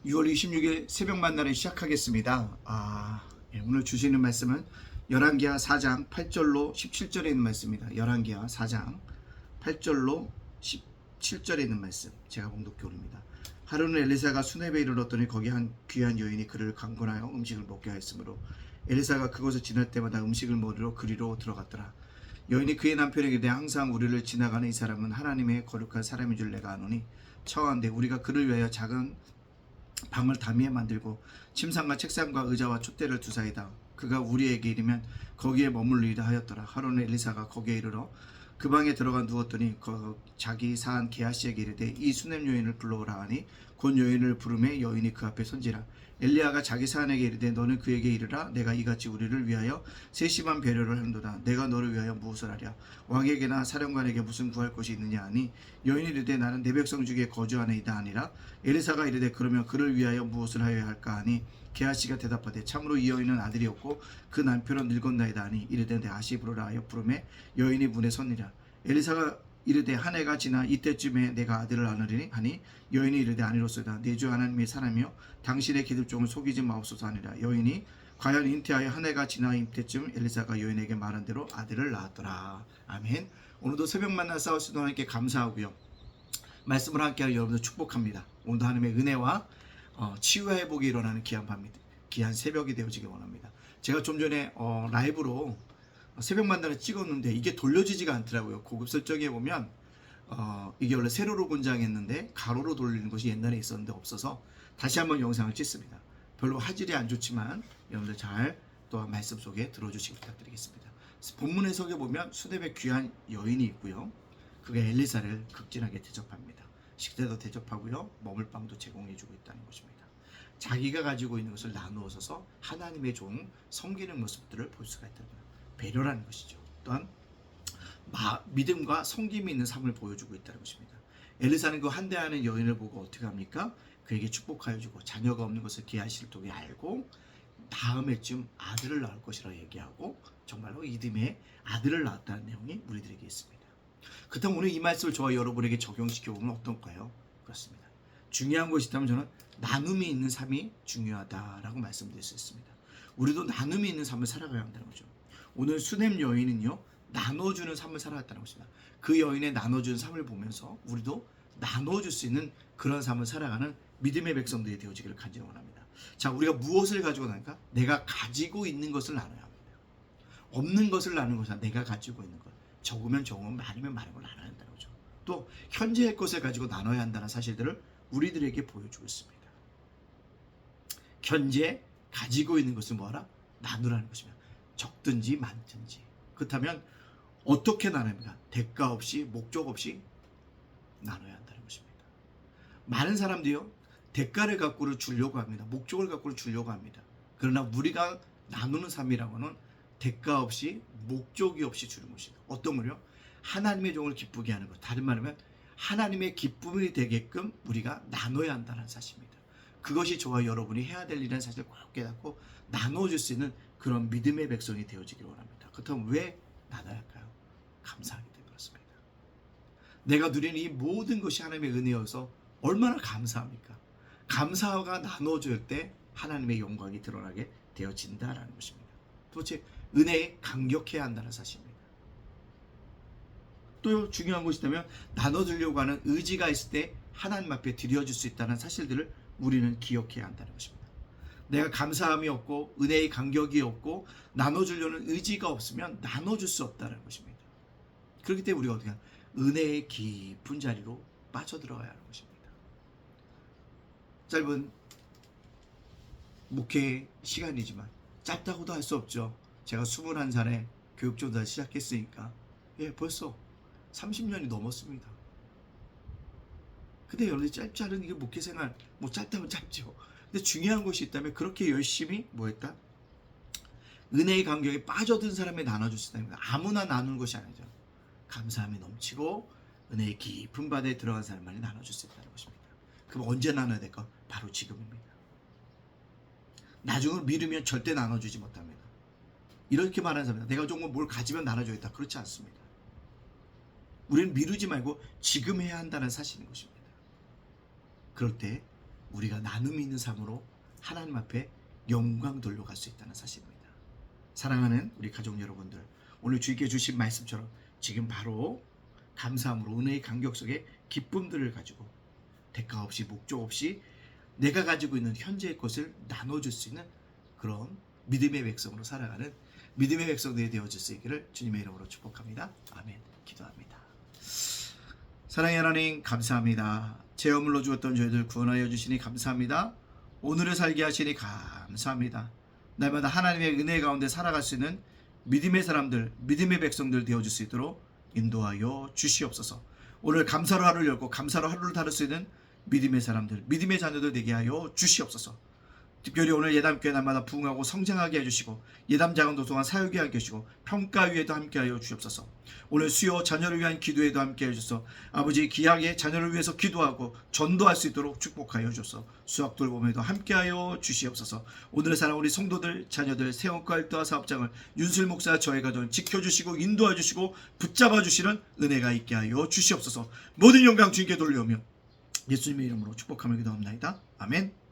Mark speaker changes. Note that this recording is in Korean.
Speaker 1: 6월 26일 새벽 만나를 시작하겠습니다. 오늘 주시는 말씀은 열왕기하 4장 8절로 17절에 있는 말씀입니다. 열왕기하 4장 8절로 17절에 있는 말씀 제가 봉독해 오릅니다. 하루는 엘리사가 수네베에 이르렀더니 거기 한 귀한 여인이 그를 강권하여 음식을 먹게 하였으므로 엘리사가 그곳을 지날 때마다 음식을 먹으러 그리로 들어갔더라. 여인이 그의 남편에게 내 항상 우리를 지나가는 이 사람은 하나님의 거룩한 사람인 줄 내가 아노니 청하건대 우리가 그를 위하여 작은 방을 다미에 만들고 침상과 책상과 의자와 촛대를 두사이다. 그가 우리에게 이르면 거기에 머물리라 하였더라. 하루는 엘리사가 거기에 이르러 그 방에 들어가 누웠더니 자기 사한 게하시에게 이르되 이 수냄 여인을 불러오라 하니 곧 여인을 부르매 여인이 그 앞에 선지라. 엘리야가 자기 사한에게 이르되 너는 그에게 이르라 내가 이같이 우리를 위하여 세심한 배려를 한도다. 내가 너를 위하여 무엇을 하랴. 왕에게나 사령관에게 무슨 구할 것이 있느냐 하니 여인이 이르되 나는 내 백성 중에 거주하나이다 아니라. 엘리사가 이르되 그러면 그를 위하여 무엇을 하여야 할까 하니 게하시가 대답하되 참으로 이 여인은 아들이 없고 그 남편은 늙었나이다 하니 이르되 내 아시 부르라 하여 부르매 여인이 문에 섰니라. 엘리사가 이르되 한 해가 지나 이때쯤에 내가 아들을 낳으리니 하니 여인이 이르되 아니로소이다. 내 주 하나님의 사람이여 당신의 기득종을 속이지 마옵소서 하니라. 여인이 과연 잉태하여 한 해가 지나 이때쯤 엘리사가 여인에게 말한 대로 아들을 낳았더라. 아멘. 오늘도 새벽 만나 싸우시는 하나님께 감사하고요. 말씀을 함께하는 여러분들 축복합니다. 오늘도 하나님의 은혜와 치유와 회복이 일어나는 귀한 밤입니다. 귀한 새벽이 되어지길 원합니다. 제가 좀 전에 라이브로 새벽 만나를 찍었는데 이게 돌려지지가 않더라고요. 고급 설정에 보면 이게 원래 세로로 권장했는데 가로로 돌리는 것이 옛날에 있었는데 없어서 다시 한번 영상을 찍습니다. 별로 화질이 안 좋지만 여러분들 잘 또 말씀 속에 들어주시기 부탁드리겠습니다. 본문의 석에 보면 수네베 귀한 여인이 있고요. 그가 엘리사를 극진하게 대접합니다. 식대도 대접하고요. 먹을 빵도 제공해주고 있다는 것입니다. 자기가 가지고 있는 것을 나누어서 하나님의 종 섬기는 모습들을 볼 수가 있다는 거예요. 배려라는 것이죠. 또한 믿음과 섬김이 있는 삶을 보여주고 있다는 것입니다. 엘리사는 그 한대하는 여인을 보고 어떻게 합니까? 그에게 축복하여 주고 자녀가 없는 것을 게하시를 통해 알고 다음에쯤 아들을 낳을 것이라 얘기하고 정말로 이듬해 아들을 낳았다는 내용이 우리들에게 있습니다. 그렇다면 오늘 이 말씀을 저와 여러분에게 적용시켜 보면 어떨까요? 그렇습니다. 중요한 것이 있다면 저는 나눔이 있는 삶이 중요하다라고 말씀드릴 수 있습니다. 우리도 나눔이 있는 삶을 살아가야 한다는 거죠. 오늘 수냄 여인은요, 나눠주는 삶을 살아갔다는 것입니다. 그 여인의 나눠주는 삶을 보면서 우리도 나눠줄 수 있는 그런 삶을 살아가는 믿음의 백성들이 되어지기를 간절히 원합니다. 자, 우리가 무엇을 가지고 나니까? 내가 가지고 있는 것을 나눠야 합니다. 없는 것을 나누는 것은 내가 가지고 있는 것. 적으면 적으면 많으면 많은 걸 나눠야 한다는 거죠. 또 현재의 것을 가지고 나눠야 한다는 사실들을 우리들에게 보여주고 있습니다. 현재 가지고 있는 것을 뭐하라? 나누라는 것입니다. 적든지 많든지. 그렇다면 어떻게 나눕니까? 대가 없이 목적 없이 나눠야 한다는 것입니다. 많은 사람들이요 대가를 갖고를 주려고 합니다. 목적을 갖고를 주려고 합니다. 그러나 우리가 나누는 삶이라고는 대가 없이 목적이 없이 주는 것입니다. 어떤 거요? 하나님의 종을 기쁘게 하는 것. 다른 말하면 하나님의 기쁨이 되게끔 우리가 나눠야 한다는 사실입니다. 그것이 저와 여러분이 해야 될 일이라는 사실을 꼭 깨닫고 나눠줄 수 있는 그런 믿음의 백성이 되어지기를 원합니다. 그렇다면 왜 나눠야 할까요? 감사하기 때문에 그렇습니다. 내가 누리는 이 모든 것이 하나님의 은혜여서 얼마나 감사합니까? 감사가 나눠줄 때 하나님의 영광이 드러나게 되어진다라는 것입니다. 도대체 은혜에 감격해야 한다는 사실입니다. 또 중요한 것이 있다면 나눠주려고 하는 의지가 있을 때 하나님 앞에 드려줄 수 있다는 사실들을 우리는 기억해야 한다는 것입니다. 내가 감사함이 없고 은혜의 감격이 없고 나눠주려는 의지가 없으면 나눠줄 수 없다는 것입니다. 그렇기 때문에 우리가 어떻게 하냐? 은혜의 깊은 자리로 빠져들어가야 하는 것입니다. 짧은 목회 시간이지만 짧다고도 할 수 없죠. 제가 21살에 교육전도를 시작했으니까 벌써 30년이 넘었습니다. 근데 여러분들 짧지 않은 이게 목회생활 뭐 짧다면 짧죠. 근데 중요한 것이 있다면 그렇게 열심히 뭐했다? 은혜의 감격에 빠져든 사람에 나눠줄 수 있다는 겁니다. 아무나 나누는 것이 아니죠. 감사함이 넘치고 은혜의 깊은 바다에 들어간 사람만이 나눠줄 수 있다는 것입니다. 그럼 언제 나눠야 될까? 바로 지금입니다. 나중을 미루면 절대 나눠주지 못합니다. 이렇게 말하는 사람입니다. 내가 조금 뭘 가지면 나눠줘야겠다. 그렇지 않습니다. 우리는 미루지 말고 지금 해야 한다는 사실인 것입니다. 그럴 때 우리가 나눔이 있는 삶으로 하나님 앞에 영광 돌려갈 수 있다는 사실입니다. 사랑하는 우리 가족 여러분들, 오늘 주님께 주신 말씀처럼 지금 바로 감사함으로 은혜의 간격 속에 기쁨들을 가지고 대가 없이 목적 없이 내가 가지고 있는 현재의 것을 나눠줄 수 있는 그런 믿음의 백성으로 살아가는 믿음의 백성들이 되어질 수 있기를 주님의 이름으로 축복합니다. 아멘. 기도합니다. 사랑의 하나님 감사합니다. 죄어물로 죽었던 저희들 구원하여 주시니 감사합니다. 오늘을 살게 하시니 감사합니다. 날마다 하나님의 은혜 가운데 살아갈 수 있는 믿음의 사람들, 믿음의 백성들 되어줄 수 있도록 인도하여 주시옵소서. 오늘 감사로 하루를 열고 감사로 하루를 다룰 수 있는 믿음의 사람들, 믿음의 자녀들 되게 하여 주시옵소서. 특별히 오늘 예담교회 날마다 부흥하고 성장하게 해주시고 예담 작은도서관 사역에 함께 해주시고 평가위에도 함께 하여 주옵소서. 오늘 수요 자녀를 위한 기도에도 함께 해주소서. 아버지 귀하게 자녀를 위해서 기도하고 전도할 수 있도록 축복하여 주소서. 수학 돌봄에도 함께 하여 주시옵소서. 오늘의 사랑 우리 성도들 자녀들 세원과 일도와 사업장을 윤술 목사 저희 가정 지켜주시고 인도해 주시고 붙잡아 주시는 은혜가 있게 하여 주시옵소서. 모든 영광 주님께 돌려오며 예수님의 이름으로 축복하며 기도합니다. 아멘.